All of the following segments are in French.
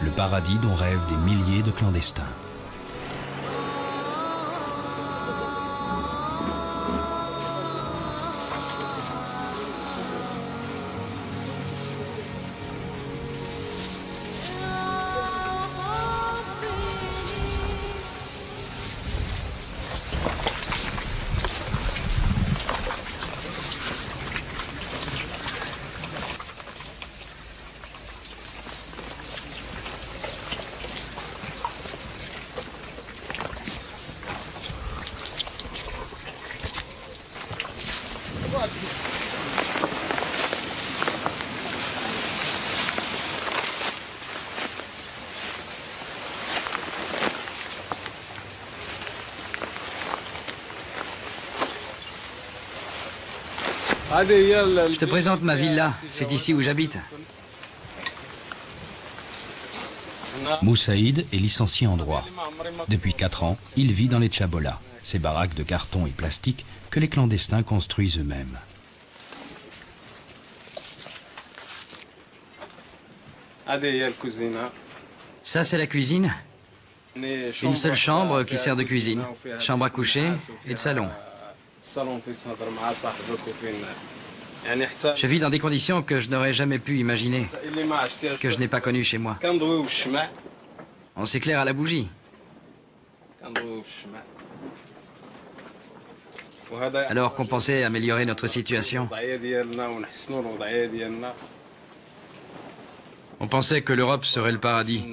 le paradis dont rêvent des milliers de clandestins. Je te présente ma villa, c'est ici où j'habite. Moussaïd est licencié en droit. Depuis 4 ans, il vit dans les Tchabolas, ces baraques de carton et plastique que les clandestins construisent eux-mêmes. Ça, c'est la cuisine. Une seule chambre qui sert de cuisine. Chambre à coucher et de salon. Je vis dans des conditions que je n'aurais jamais pu imaginer, que je n'ai pas connues chez moi. On s'éclaire à la bougie. Alors qu'on pensait améliorer notre situation. On pensait que l'Europe serait le paradis,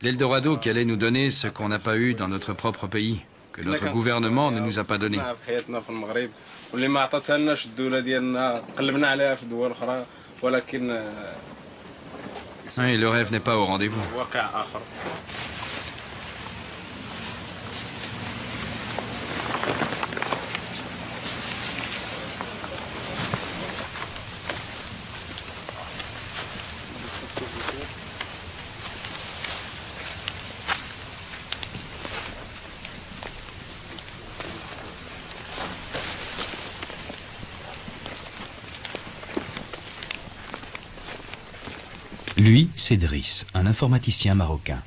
l'Eldorado qui allait nous donner ce qu'on n'a pas eu dans notre propre pays, que notre gouvernement ne nous a pas donné. Oui, le rêve n'est pas au rendez-vous. Lui, c'est Driss, un informaticien marocain.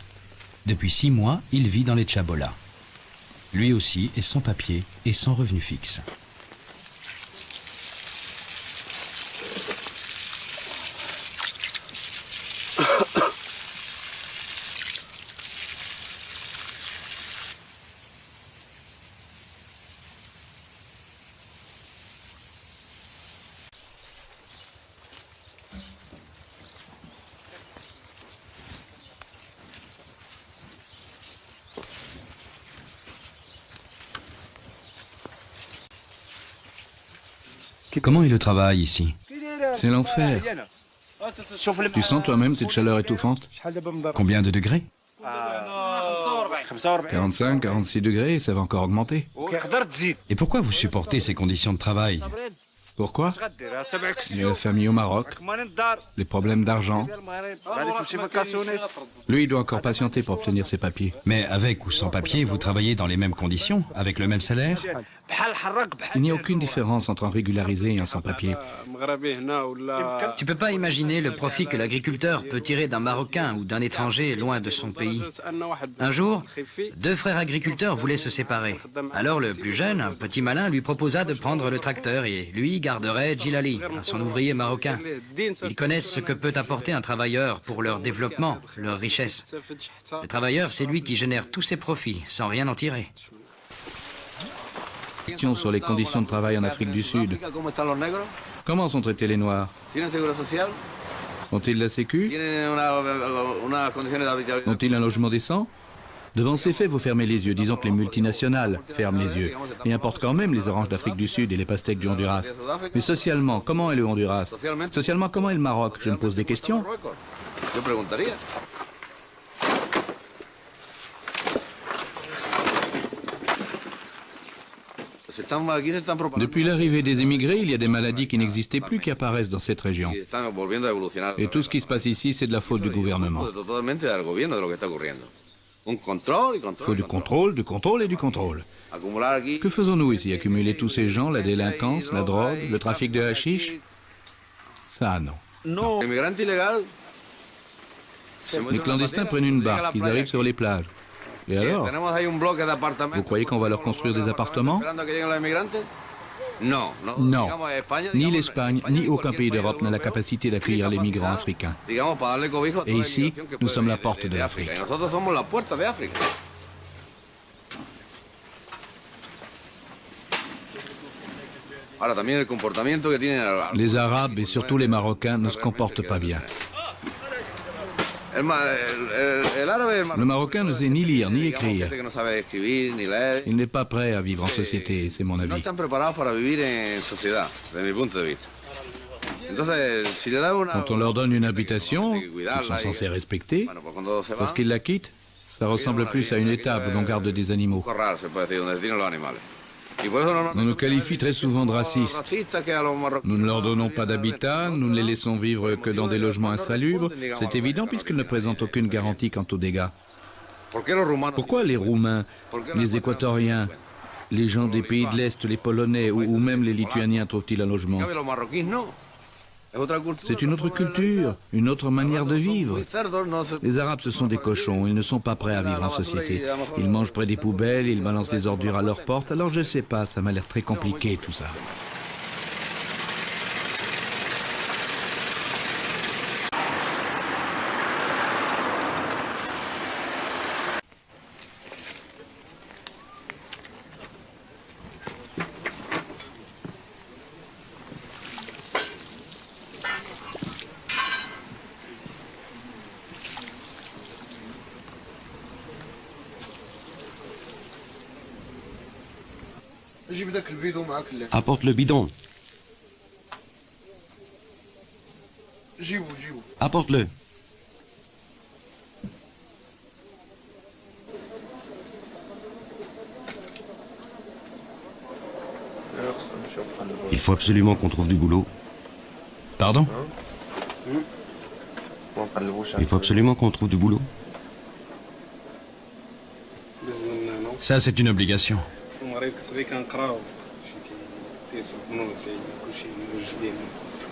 Depuis 6 mois, il vit dans les Tchabolas. Lui aussi est sans papier et sans revenu fixe. Comment est le travail ici? C'est l'enfer. Tu sens toi-même cette chaleur étouffante? Combien de degrés? 45, 46 degrés, et ça va encore augmenter. Et pourquoi vous supportez ces conditions de travail? Pourquoi? Il y a la famille au Maroc, les problèmes d'argent. Lui, il doit encore patienter pour obtenir ses papiers. Mais avec ou sans papier, vous travaillez dans les mêmes conditions, avec le même salaire? Il n'y a aucune différence entre un régularisé et un sans-papier. Tu peux pas imaginer le profit que l'agriculteur peut tirer d'un Marocain ou d'un étranger loin de son pays. Un jour, 2 frères agriculteurs voulaient se séparer. Alors le plus jeune, un petit malin, lui proposa de prendre le tracteur et lui garderait Djilali, son ouvrier marocain. Ils connaissent ce que peut apporter un travailleur pour leur développement, leur richesse. Le travailleur, c'est lui qui génère tous ses profits, sans rien en tirer. Question sur les conditions de travail en Afrique du Sud. Comment sont traités les Noirs? Ont-ils la sécu? Ont-ils un logement décent? Devant ces faits, vous fermez les yeux. Disons que les multinationales ferment les yeux et importent quand même les oranges d'Afrique du Sud et les pastèques du Honduras. Mais socialement, comment est le Honduras? Socialement, comment est le Maroc? Je me pose des questions. Depuis l'arrivée des émigrés, il y a des maladies qui n'existaient plus qui apparaissent dans cette région. Et tout ce qui se passe ici, c'est de la faute du gouvernement. Il faut du contrôle et du contrôle. Que faisons-nous ici? Accumuler tous ces gens, la délinquance, la drogue, le trafic de hashish? Ça, non. Les clandestins prennent une barque, ils arrivent sur les plages. Et alors? Vous croyez qu'on va leur construire des appartements? Non. Ni l'Espagne, ni aucun pays d'Europe n'a la capacité d'accueillir les migrants africains. Et ici, nous sommes la porte de l'Afrique. Les Arabes et surtout les Marocains ne se comportent pas bien. Le Marocain ne sait ni lire ni écrire. Il n'est pas prêt à vivre en société, c'est mon avis. Quand on leur donne une habitation, ils sont censés respecter, lorsqu'ils la quittent, ça ressemble plus à une étable où l'on garde des animaux. On nous qualifie très souvent de racistes. Nous ne leur donnons pas d'habitat, nous ne les laissons vivre que dans des logements insalubres. C'est évident puisqu'ils ne présentent aucune garantie quant aux dégâts. Pourquoi les Roumains, les Équatoriens, les gens des pays de l'Est, les Polonais ou même les Lituaniens trouvent-ils un logement? C'est une autre culture, une autre manière de vivre. Les Arabes, ce sont des cochons, ils ne sont pas prêts à vivre en société. Ils mangent près des poubelles, ils balancent des ordures à leur porte, alors je sais pas, ça m'a l'air très compliqué tout ça. Apporte le bidon. Apporte-le. Il faut absolument qu'on trouve du boulot. Pardon? Il faut absolument qu'on trouve du boulot. Ça, c'est une obligation.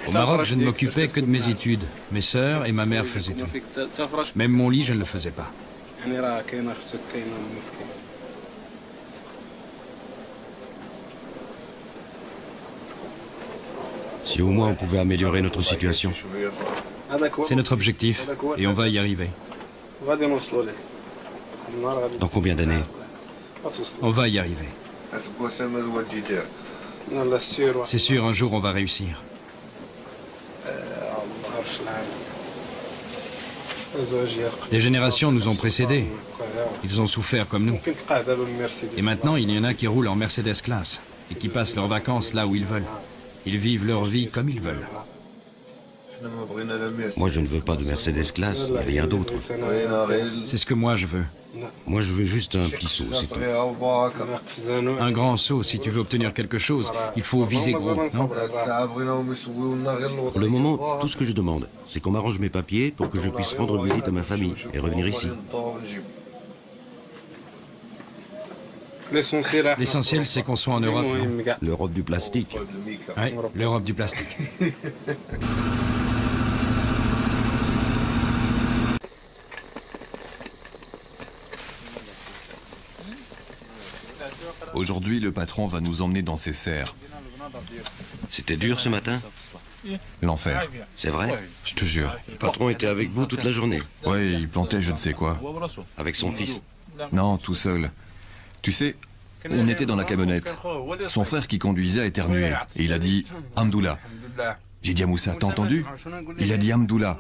Au Maroc, je ne m'occupais que de mes études. Mes sœurs et ma mère faisaient tout. Même mon lit, je ne le faisais pas. Si au moins on pouvait améliorer notre situation. C'est notre objectif et on va y arriver. Dans combien d'années? On va y arriver. C'est sûr, un jour on va réussir. Des générations nous ont précédés. Ils ont souffert comme nous. Et maintenant, il y en a qui roulent en Mercedes classe et qui passent leurs vacances là où ils veulent. Ils vivent leur vie comme ils veulent. Moi, je ne veux pas de Mercedes classe, et rien d'autre. C'est ce que moi je veux. Moi, je veux juste un petit saut, c'est tout. Un grand saut, si tu veux obtenir quelque chose, il faut viser gros, non? Pour le moment, tout ce que je demande, c'est qu'on m'arrange mes papiers pour que je puisse rendre visite à ma famille et revenir ici. L'essentiel, c'est qu'on soit en Europe. L'Europe du plastique. Oui, l'Europe du plastique. Aujourd'hui, le patron va nous emmener dans ses serres. C'était dur ce matin? L'enfer. C'est vrai? Je te jure. Le patron était avec vous toute la journée? Ouais, il plantait je ne sais quoi. Avec son fils? Non, tout seul. Tu sais, on était dans la camionnette. Son frère qui conduisait a éternué. Et il a dit « Hamdoullah ». J'ai dit à Moussa « T'as entendu ?» Il a dit « Hamdoullah ».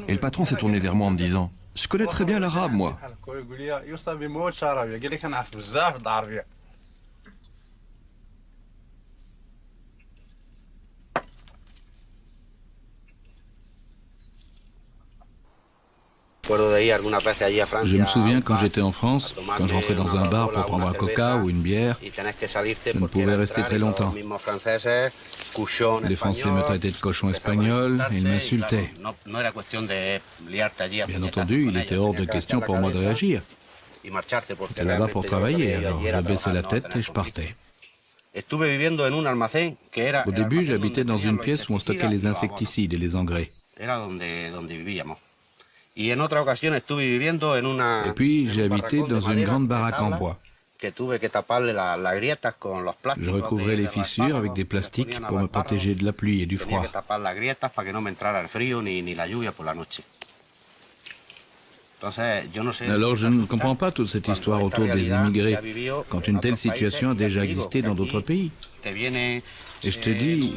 Et le patron s'est tourné vers moi en me disant « Je connais très bien l'arabe, moi ». Je me souviens quand j'étais en France, quand je rentrais dans un bar pour prendre un coca ou une bière, je ne pouvais rester très longtemps. Les Français me traitaient de cochon espagnol et ils m'insultaient. Bien entendu, il était hors de question pour moi de réagir. J'étais là-bas pour travailler, alors je baissais la tête et je partais. Au début, j'habitais dans une pièce où on stockait les insecticides et les engrais. Et puis j'ai habité dans une grande baraque en bois. Je recouvrais les fissures avec des plastiques pour me protéger de la pluie et du froid. Alors je ne comprends pas toute cette histoire autour des immigrés, quand une telle situation a déjà existé dans d'autres pays. Et je te dis,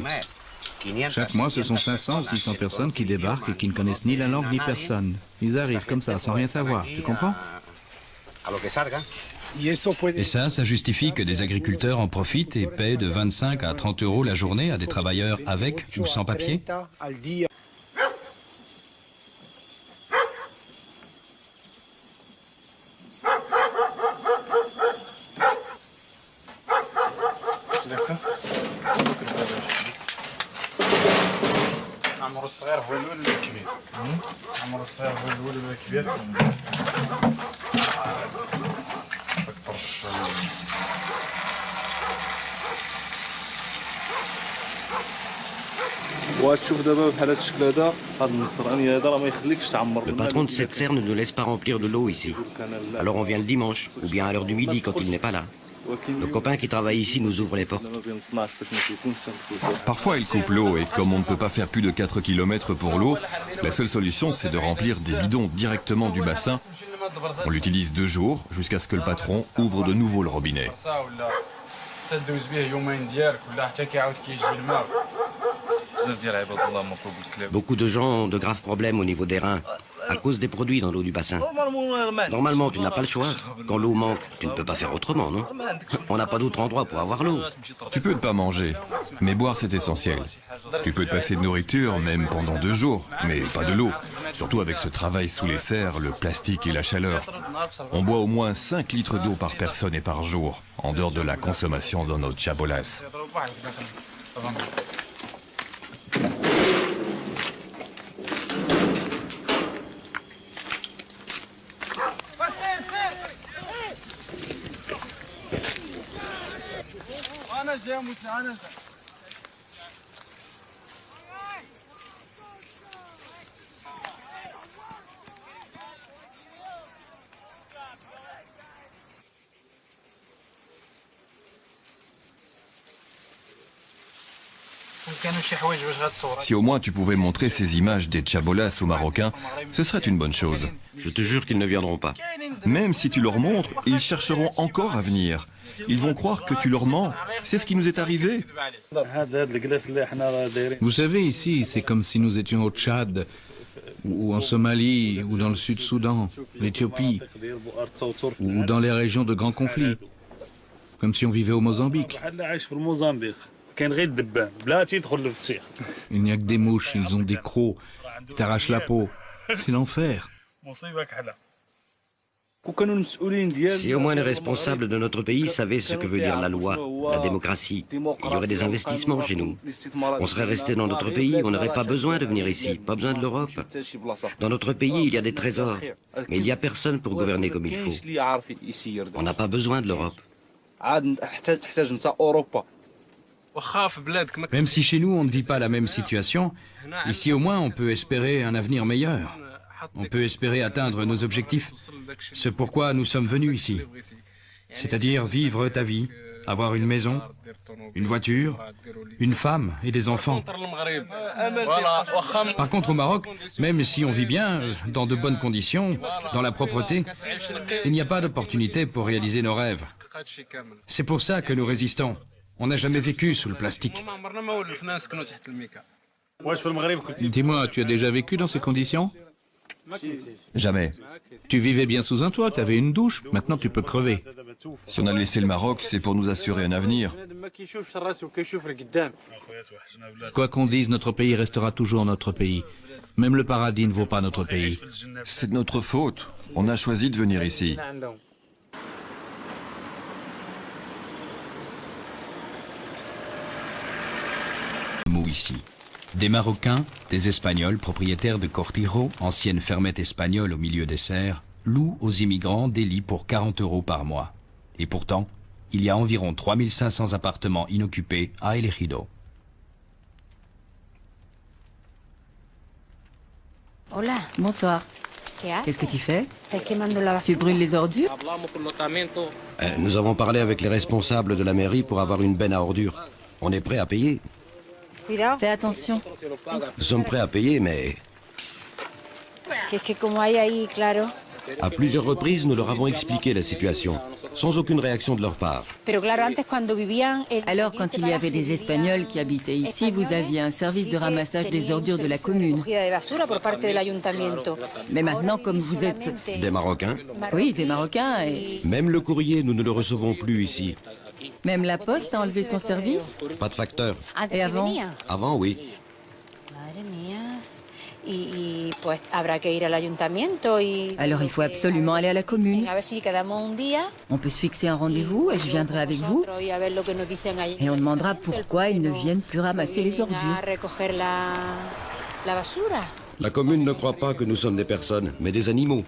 chaque mois ce sont 500 ou 600 personnes qui débarquent et qui ne connaissent ni la langue ni personne. Ils arrivent comme ça, sans rien savoir, tu comprends? Et ça justifie que des agriculteurs en profitent et paient de 25 à 30 euros la journée à des travailleurs avec ou sans papier? Le patron de cette serre ne nous laisse pas remplir de l'eau ici. Alors on vient le dimanche, ou bien à l'heure du midi quand il n'est pas là. Le copain qui travaille ici nous ouvre les portes. Parfois, il coupe l'eau et comme on ne peut pas faire plus de 4 km pour l'eau, la seule solution, c'est de remplir des bidons directement du bassin. On l'utilise 2 jours jusqu'à ce que le patron ouvre de nouveau le robinet. Beaucoup de gens ont de graves problèmes au niveau des reins, à cause des produits dans l'eau du bassin. Normalement, tu n'as pas le choix. Quand l'eau manque, tu ne peux pas faire autrement, non? On n'a pas d'autre endroit pour avoir l'eau. Tu peux ne pas manger, mais boire c'est essentiel. Tu peux te passer de nourriture, même pendant 2 jours, mais pas de l'eau. Surtout avec ce travail sous les serres, le plastique et la chaleur. On boit au moins 5 litres d'eau par personne et par jour, en dehors de la consommation dans notre chabolas. Si au moins tu pouvais montrer ces images des chabolas aux Marocains, ce serait une bonne chose. Je te jure qu'ils ne viendront pas. Même si tu leur montres, ils chercheront encore à venir. Ils vont croire que tu leur mens. C'est ce qui nous est arrivé. Vous savez, ici, c'est comme si nous étions au Tchad, ou en Somalie, ou dans le Sud-Soudan, l'Éthiopie, ou dans les régions de grands conflits, comme si on vivait au Mozambique. Il n'y a que des mouches, ils ont des crocs, ils t'arrachent la peau. C'est l'enfer. Si au moins les responsables de notre pays savaient ce que veut dire la loi, la démocratie, il y aurait des investissements chez nous. On serait resté dans notre pays, on n'aurait pas besoin de venir ici, pas besoin de l'Europe. Dans notre pays, il y a des trésors, mais il n'y a personne pour gouverner comme il faut. On n'a pas besoin de l'Europe. Même si chez nous on ne vit pas la même situation, ici au moins on peut espérer un avenir meilleur. On peut espérer atteindre nos objectifs. C'est pourquoi nous sommes venus ici. C'est-à-dire vivre ta vie, avoir une maison, une voiture, une femme et des enfants. Par contre au Maroc, même si on vit bien, dans de bonnes conditions, dans la propreté, il n'y a pas d'opportunité pour réaliser nos rêves. C'est pour ça que nous résistons. On n'a jamais vécu sous le plastique. Dis-moi, tu as déjà vécu dans ces conditions? Jamais. Tu vivais bien sous un toit, tu avais une douche, maintenant tu peux crever. Si on a laissé le Maroc, c'est pour nous assurer un avenir. Quoi qu'on dise, notre pays restera toujours notre pays. Même le paradis ne vaut pas notre pays. C'est de notre faute. On a choisi de venir ici. Mou ici. Des Marocains, des Espagnols, propriétaires de Cortijo, ancienne fermette espagnole au milieu des serres, louent aux immigrants des lits pour 40 euros par mois. Et pourtant, il y a environ 3500 appartements inoccupés à El Ejido. Hola. Bonsoir. Qu'est-ce que tu fais? Tu brûles les ordures? Nous avons parlé avec les responsables de la mairie pour avoir une benne à ordures. On est prêt à payer. Fais attention. Nous sommes prêts à payer, mais... À plusieurs reprises, nous leur avons expliqué la situation, sans aucune réaction de leur part. Alors, quand il y avait des Espagnols qui habitaient ici, vous aviez un service de ramassage des ordures de la commune. Mais maintenant, comme vous êtes... Des Marocains? Oui, des Marocains et... Même le courrier, nous ne le recevons plus ici. Même la Poste a enlevé son service? Pas de facteur. Et avant? Avant, oui. Alors il faut absolument aller à la commune. On peut se fixer un rendez-vous et je viendrai avec vous. Et on demandera pourquoi ils ne viennent plus ramasser les ordures. La commune ne croit pas que nous sommes des personnes, mais des animaux.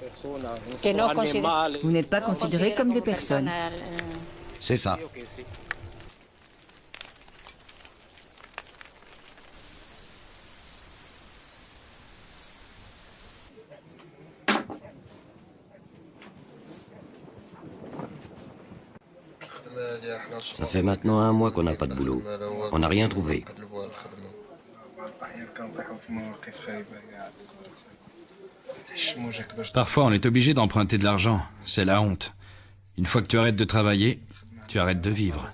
Vous n'êtes pas considérés comme des personnes. C'est ça. Ça fait maintenant 1 mois qu'on n'a pas de boulot. On n'a rien trouvé. Parfois, on est obligé d'emprunter de l'argent. C'est la honte. Une fois que tu arrêtes de travailler, tu arrêtes de vivre.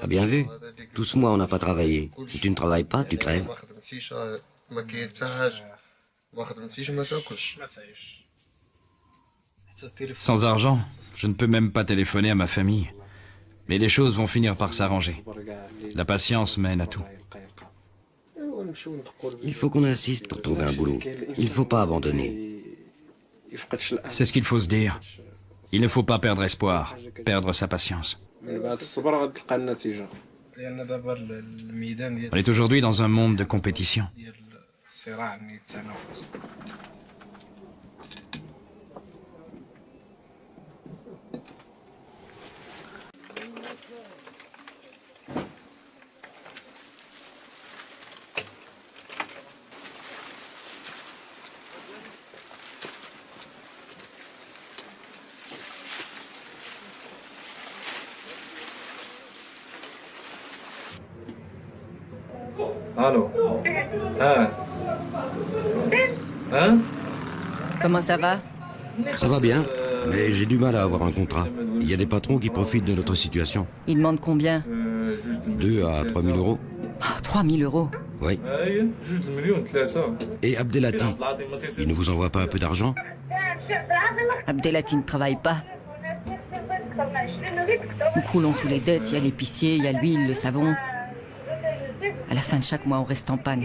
T'as bien vu? Tout ce mois, on n'a pas travaillé. Si tu ne travailles pas, tu crèves. Sans argent, je ne peux même pas téléphoner à ma famille. Mais les choses vont finir par s'arranger. La patience mène à tout. Il faut qu'on insiste pour trouver un boulot. Il ne faut pas abandonner. C'est ce qu'il faut se dire. Il ne faut pas perdre espoir, perdre sa patience. On est aujourd'hui dans un monde de compétition. Allô? Ah. Hein? Comment ça va? Ça va bien, mais j'ai du mal à avoir un contrat. Il y a des patrons qui profitent de notre situation. Ils demandent combien? 2 à 3 000 euros. Oh, 3 000 euros. Oui. Et Abdelati, il ne vous envoie pas un peu d'argent? Abdelati ne travaille pas. Nous croulons sous les dettes, il y a l'épicier, il y a l'huile, le savon. À la fin de chaque mois, on reste en panne.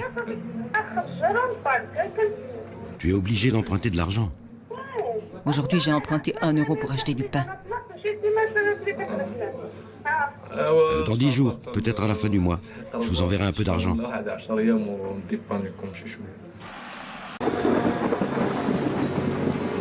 Tu es obligé d'emprunter de l'argent. Aujourd'hui, j'ai emprunté 1 euro pour acheter du pain. Dans 10 jours, peut-être à la fin du mois, je vous enverrai un peu d'argent.